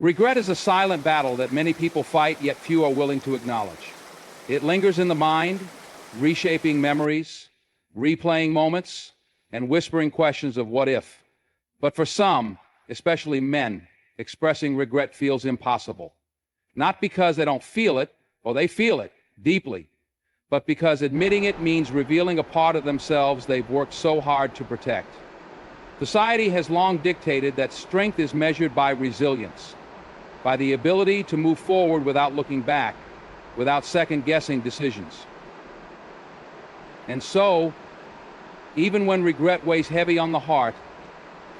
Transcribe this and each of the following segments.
Regret is a silent battle that many people fight, yet few are willing to acknowledge. It lingers in the mind, reshaping memories, replaying moments, and whispering questions of what if. But for some, especially men, expressing regret feels impossible. Not because they don't feel it, or they feel it deeply, but because admitting it means revealing a part of themselves they've worked so hard to protect. Society has long dictated that strength is measured by resilience, by the ability to move forward without looking back, without second-guessing decisions. And so, even when regret weighs heavy on the heart,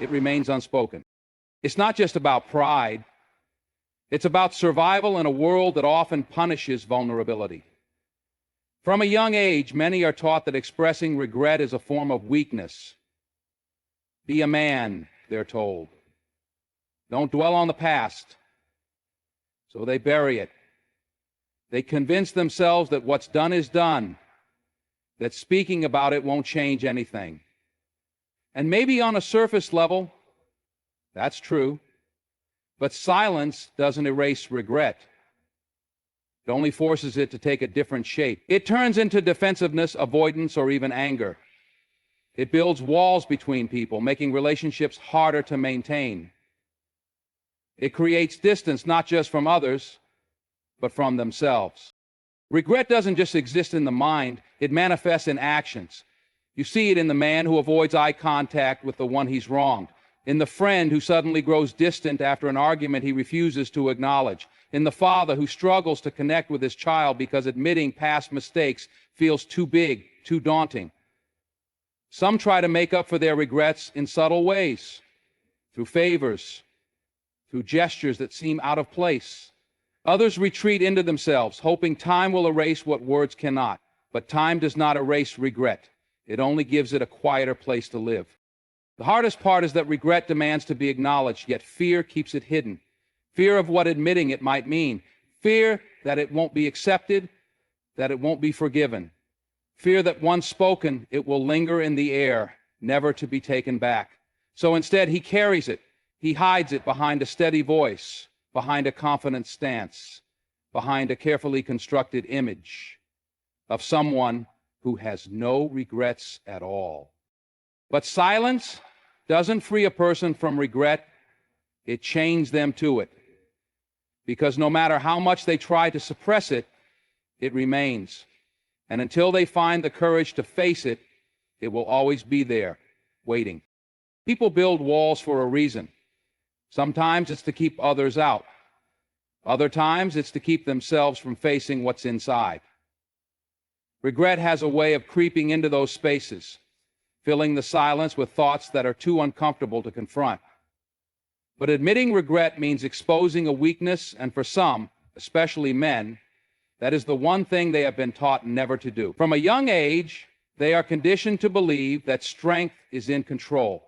it remains unspoken. It's not just about pride. It's about survival in a world that often punishes vulnerability. From a young age, many are taught that expressing regret is a form of weakness. Be a man, they're told. Don't dwell on the past. So they bury it. They convince themselves that what's done is done, that speaking about it won't change anything. And maybe on a surface level, that's true. But silence doesn't erase regret. It only forces it to take a different shape. It turns into defensiveness, avoidance, or even anger. It builds walls between people, making relationships harder to maintain. It creates distance not just from others, but from themselves. Regret doesn't just exist in the mind, it manifests in actions. You see it in the man who avoids eye contact with the one he's wronged, in the friend who suddenly grows distant after an argument he refuses to acknowledge, in the father who struggles to connect with his child because admitting past mistakes feels too big, too daunting. Some try to make up for their regrets in subtle ways, through favors, through gestures that seem out of place. Others retreat into themselves, hoping time will erase what words cannot. But time does not erase regret. It only gives it a quieter place to live. The hardest part is that regret demands to be acknowledged, yet fear keeps it hidden. Fear of what admitting it might mean. Fear that it won't be accepted, that it won't be forgiven. Fear that once spoken, it will linger in the air, never to be taken back. So instead, he carries it. He hides it behind a steady voice, behind a confident stance, behind a carefully constructed image of someone who has no regrets at all. But silence doesn't free a person from regret, it chains them to it. Because no matter how much they try to suppress it, it remains. And until they find the courage to face it, it will always be there, waiting. People build walls for a reason. Sometimes it's to keep others out. Other times it's to keep themselves from facing what's inside. Regret has a way of creeping into those spaces, filling the silence with thoughts that are too uncomfortable to confront. But admitting regret means exposing a weakness, and for some, especially men, that is the one thing they have been taught never to do. From a young age, they are conditioned to believe that strength is in control,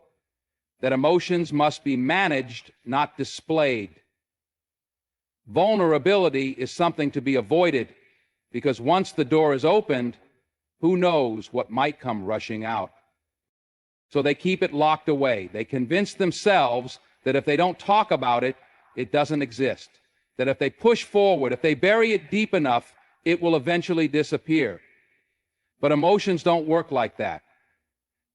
that emotions must be managed, not displayed. Vulnerability is something to be avoided, because once the door is opened, who knows what might come rushing out. So they keep it locked away. They convince themselves that if they don't talk about it, it doesn't exist. That if they push forward, if they bury it deep enough, it will eventually disappear. But emotions don't work like that.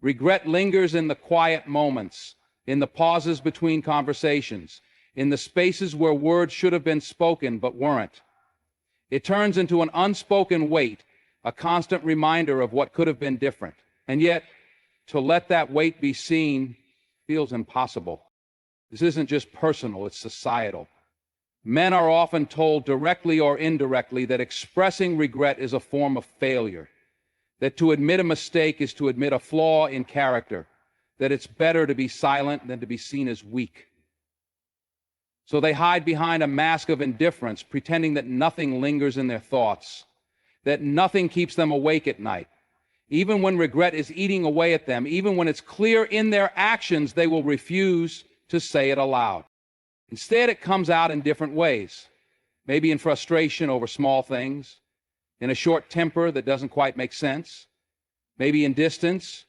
Regret lingers in the quiet moments, in the pauses between conversations, in the spaces where words should have been spoken but weren't. It turns into an unspoken weight, a constant reminder of what could have been different. And yet, to let that weight be seen feels impossible. This isn't just personal, it's societal. Men are often told directly or indirectly that expressing regret is a form of failure, that to admit a mistake is to admit a flaw in character, that it's better to be silent than to be seen as weak. So they hide behind a mask of indifference, pretending that nothing lingers in their thoughts, that nothing keeps them awake at night. Even when regret is eating away at them, even when it's clear in their actions, they will refuse to say it aloud. Instead, it comes out in different ways, maybe in frustration over small things, in a short temper that doesn't quite make sense, maybe in distance,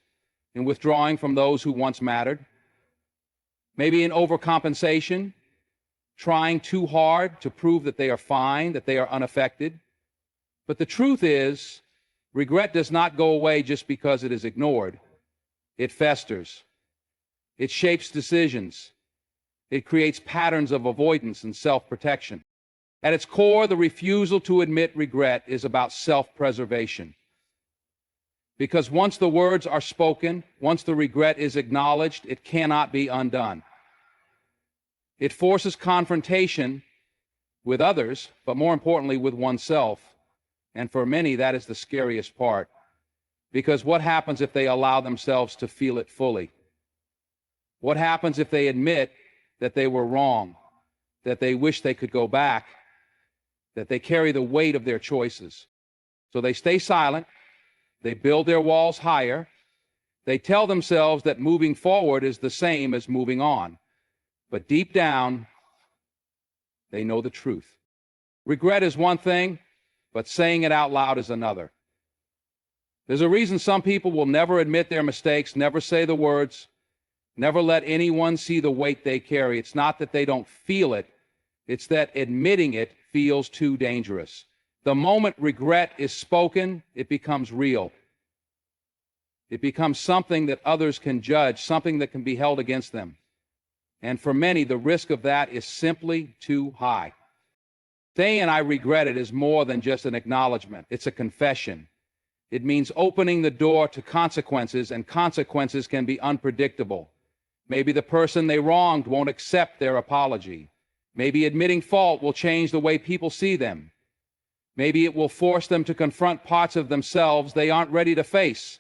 in withdrawing from those who once mattered, maybe in overcompensation, trying too hard to prove that they are fine, that they are unaffected. But the truth is, regret does not go away just because it is ignored. It festers. It shapes decisions. It creates patterns of avoidance and self-protection. At its core, the refusal to admit regret is about self-preservation. Because once the words are spoken, once the regret is acknowledged, it cannot be undone. It forces confrontation with others, but more importantly, with oneself. And for many, that is the scariest part. Because what happens if they allow themselves to feel it fully? What happens if they admit that they were wrong, that they wish they could go back, that they carry the weight of their choices? So they stay silent, they build their walls higher, they tell themselves that moving forward is the same as moving on. But deep down, they know the truth. Regret is one thing, but saying it out loud is another. There's a reason some people will never admit their mistakes, never say the words, never let anyone see the weight they carry. It's not that they don't feel it, it's that admitting it feels too dangerous. The moment regret is spoken, it becomes real. It becomes something that others can judge, something that can be held against them. And for many, the risk of that is simply too high. Saying "I regret it" is more than just an acknowledgement. It's a confession. It means opening the door to consequences, and consequences can be unpredictable. Maybe the person they wronged won't accept their apology. Maybe admitting fault will change the way people see them. Maybe it will force them to confront parts of themselves they aren't ready to face.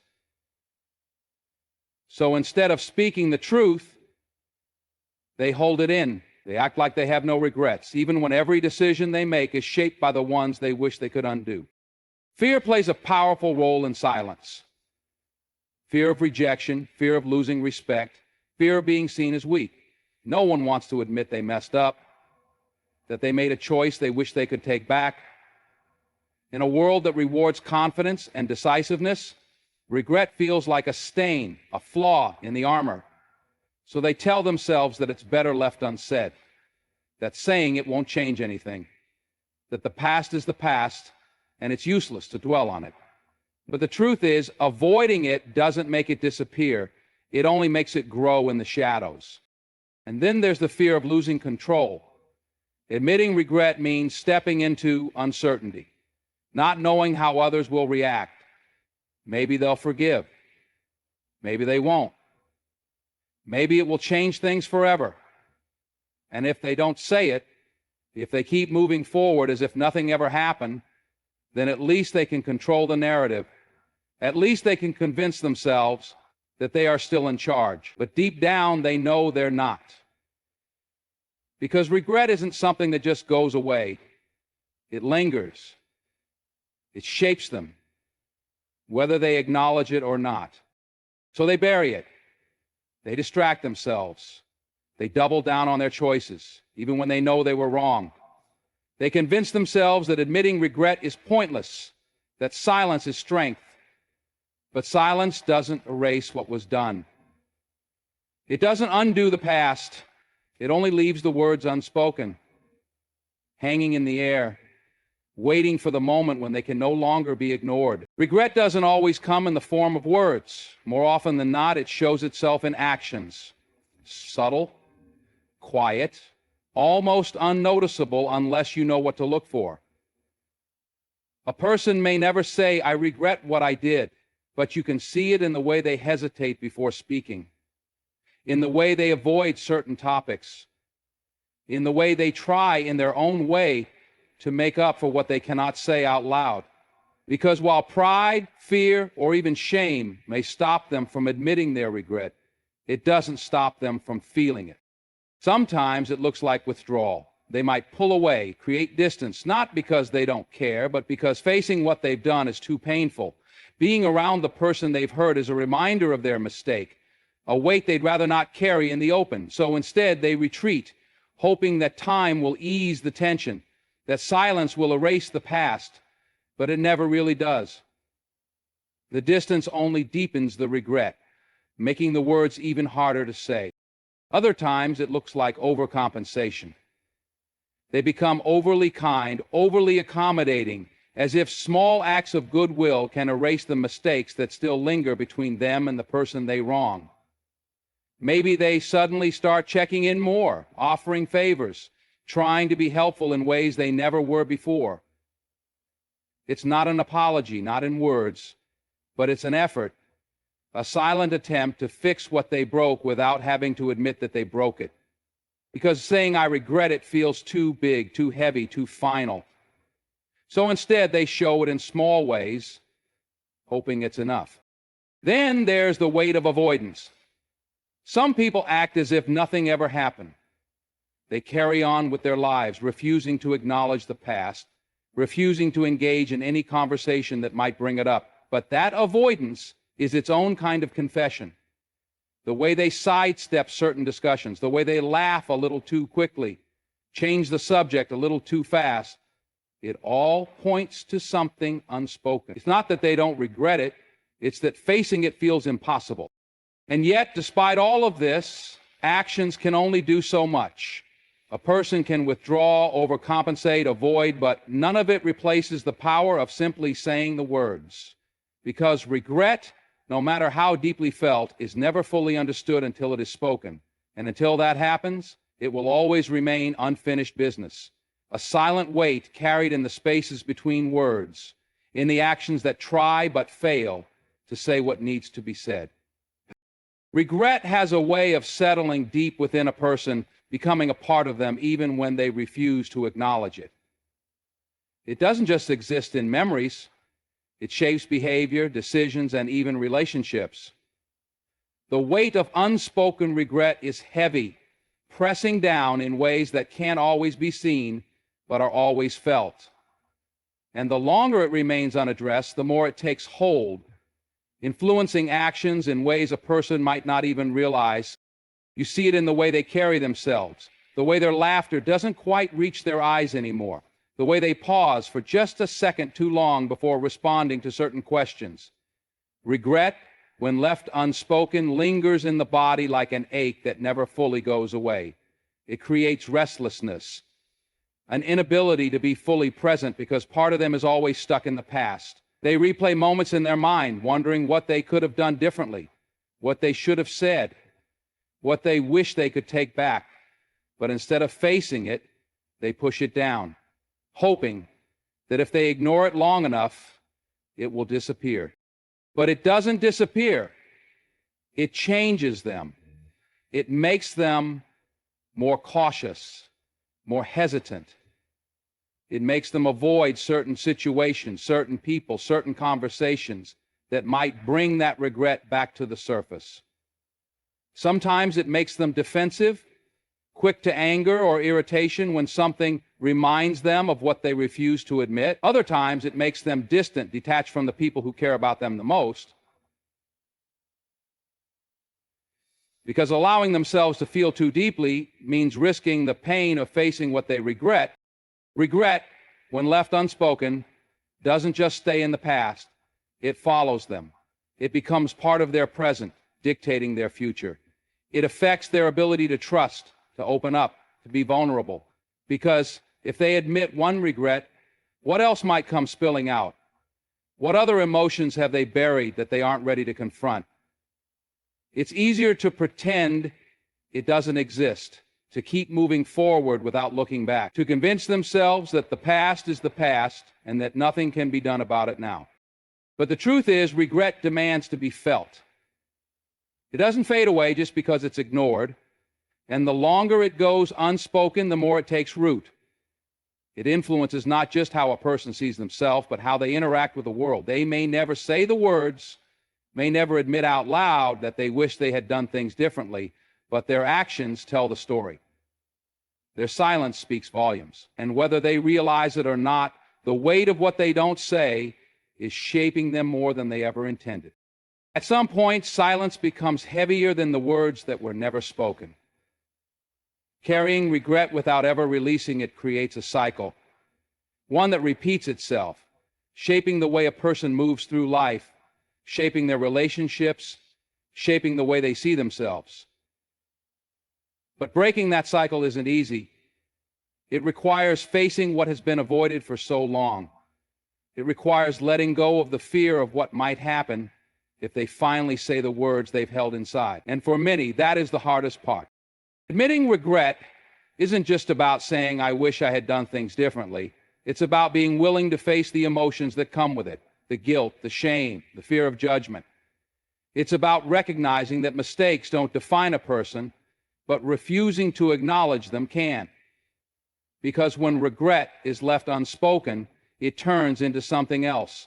So instead of speaking the truth, they hold it in. They act like they have no regrets, even when every decision they make is shaped by the ones they wish they could undo. Fear plays a powerful role in silence. Fear of rejection, fear of losing respect, fear of being seen as weak. No one wants to admit they messed up, that they made a choice they wish they could take back. In a world that rewards confidence and decisiveness, regret feels like a stain, a flaw in the armor. So they tell themselves that it's better left unsaid, that saying it won't change anything, that the past is the past and it's useless to dwell on it. But the truth is, avoiding it doesn't make it disappear. It only makes it grow in the shadows. And then there's the fear of losing control. Admitting regret means stepping into uncertainty, not knowing how others will react. Maybe they'll forgive. Maybe they won't. Maybe it will change things forever. And if they don't say it, if they keep moving forward as if nothing ever happened, then at least they can control the narrative. At least they can convince themselves that they are still in charge. But deep down, they know they're not. Because regret isn't something that just goes away. It lingers. It shapes them, whether they acknowledge it or not. So they bury it. They distract themselves. They double down on their choices, even when they know they were wrong. They convince themselves that admitting regret is pointless, that silence is strength. But silence doesn't erase what was done. It doesn't undo the past. It only leaves the words unspoken, hanging in the air, waiting for the moment when they can no longer be ignored. Regret doesn't always come in the form of words. More often than not, it shows itself in actions. Subtle, quiet, almost unnoticeable unless you know what to look for. A person may never say, "I regret what I did," but you can see it in the way they hesitate before speaking, in the way they avoid certain topics, in the way they try in their own way to make up for what they cannot say out loud. Because while pride, fear, or even shame may stop them from admitting their regret, it doesn't stop them from feeling it. Sometimes it looks like withdrawal. They might pull away, create distance, not because they don't care, but because facing what they've done is too painful. Being around the person they've hurt is a reminder of their mistake, a weight they'd rather not carry in the open. So instead, they retreat, hoping that time will ease the tension, that silence will erase the past, but it never really does. The distance only deepens the regret, making the words even harder to say. Other times, it looks like overcompensation. They become overly kind, overly accommodating, as if small acts of goodwill can erase the mistakes that still linger between them and the person they wrong. Maybe they suddenly start checking in more, offering favors, trying to be helpful in ways they never were before. It's not an apology, not in words, but it's an effort, a silent attempt to fix what they broke without having to admit that they broke it. Because saying I regret it feels too big, too heavy, too final. So instead, they show it in small ways, hoping it's enough. Then there's the weight of avoidance. Some people act as if nothing ever happened. They carry on with their lives, refusing to acknowledge the past, refusing to engage in any conversation that might bring it up. But that avoidance is its own kind of confession. The way they sidestep certain discussions, the way they laugh a little too quickly, change the subject a little too fast, it all points to something unspoken. It's not that they don't regret it, it's that facing it feels impossible. And yet, despite all of this, actions can only do so much. A person can withdraw, overcompensate, avoid, but none of it replaces the power of simply saying the words. Because regret, no matter how deeply felt, is never fully understood until it is spoken. And until that happens, it will always remain unfinished business. A silent weight carried in the spaces between words, in the actions that try but fail to say what needs to be said. Regret has a way of settling deep within a person, becoming a part of them even when they refuse to acknowledge it. It doesn't just exist in memories. It shapes behavior, decisions, and even relationships. The weight of unspoken regret is heavy, pressing down in ways that can't always be seen, but are always felt. And the longer it remains unaddressed, the more it takes hold, influencing actions in ways a person might not even realize. You see it in the way they carry themselves, the way their laughter doesn't quite reach their eyes anymore, the way they pause for just a second too long before responding to certain questions. Regret, when left unspoken, lingers in the body like an ache that never fully goes away. It creates restlessness, an inability to be fully present because part of them is always stuck in the past. They replay moments in their mind, wondering what they could have done differently, what they should have said, what they wish they could take back. But instead of facing it, they push it down, hoping that if they ignore it long enough, it will disappear. But it doesn't disappear. It changes them. It makes them more cautious, more hesitant. It makes them avoid certain situations, certain people, certain conversations that might bring that regret back to the surface. Sometimes it makes them defensive, quick to anger or irritation when something reminds them of what they refuse to admit. Other times it makes them distant, detached from the people who care about them the most. Because allowing themselves to feel too deeply means risking the pain of facing what they regret. Regret, when left unspoken, doesn't just stay in the past. It follows them. It becomes part of their present, dictating their future. It affects their ability to trust, to open up, to be vulnerable. Because if they admit one regret, what else might come spilling out? What other emotions have they buried that they aren't ready to confront? It's easier to pretend it doesn't exist, to keep moving forward without looking back, to convince themselves that the past is the past and that nothing can be done about it now. But the truth is, regret demands to be felt. It doesn't fade away just because it's ignored, and the longer it goes unspoken, the more it takes root. It influences not just how a person sees themselves, but how they interact with the world. They may never say the words, may never admit out loud that they wish they had done things differently, but their actions tell the story. Their silence speaks volumes. And whether they realize it or not, the weight of what they don't say is shaping them more than they ever intended. At some point, silence becomes heavier than the words that were never spoken. Carrying regret without ever releasing it creates a cycle, one that repeats itself, shaping the way a person moves through life, shaping their relationships, shaping the way they see themselves. But breaking that cycle isn't easy. It requires facing what has been avoided for so long. It requires letting go of the fear of what might happen if they finally say the words they've held inside. And for many, that is the hardest part. Admitting regret isn't just about saying, I wish I had done things differently. It's about being willing to face the emotions that come with it, the guilt, the shame, the fear of judgment. It's about recognizing that mistakes don't define a person, but refusing to acknowledge them can. Because when regret is left unspoken, it turns into something else.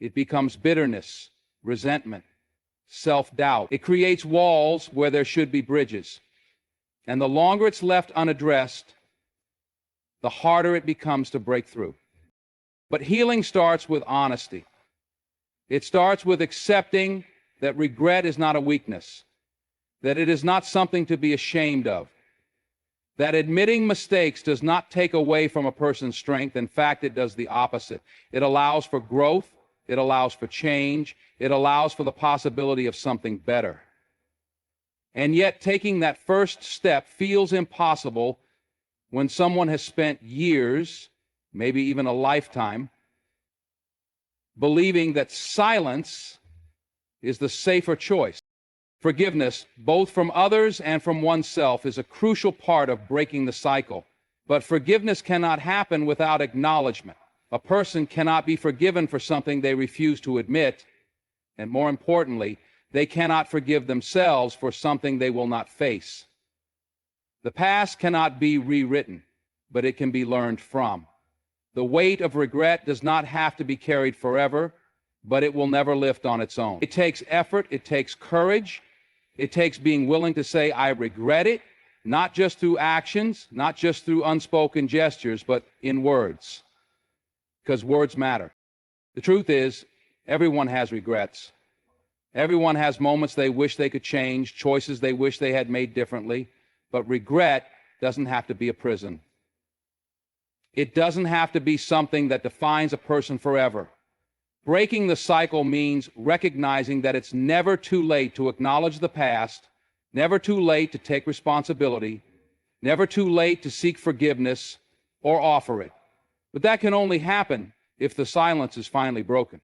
It becomes bitterness, resentment, self-doubt. It creates walls where there should be bridges. And the longer it's left unaddressed, the harder it becomes to break through. But healing starts with honesty. It starts with accepting that regret is not a weakness, that it is not something to be ashamed of, that admitting mistakes does not take away from a person's strength. In fact, it does the opposite. It allows for growth, it allows for change, it allows for the possibility of something better. And yet, taking that first step feels impossible when someone has spent years, maybe even a lifetime, believing that silence is the safer choice. Forgiveness, both from others and from oneself, is a crucial part of breaking the cycle. But forgiveness cannot happen without acknowledgement. A person cannot be forgiven for something they refuse to admit, and more importantly, they cannot forgive themselves for something they will not face. The past cannot be rewritten, but it can be learned from. The weight of regret does not have to be carried forever, but it will never lift on its own. It takes effort, it takes courage, it takes being willing to say, I regret it, not just through actions, not just through unspoken gestures, but in words, because words matter. The truth is, everyone has regrets. Everyone has moments they wish they could change, choices they wish they had made differently, but regret doesn't have to be a prison. It doesn't have to be something that defines a person forever. Breaking the cycle means recognizing that it's never too late to acknowledge the past, never too late to take responsibility, never too late to seek forgiveness or offer it. But that can only happen if the silence is finally broken.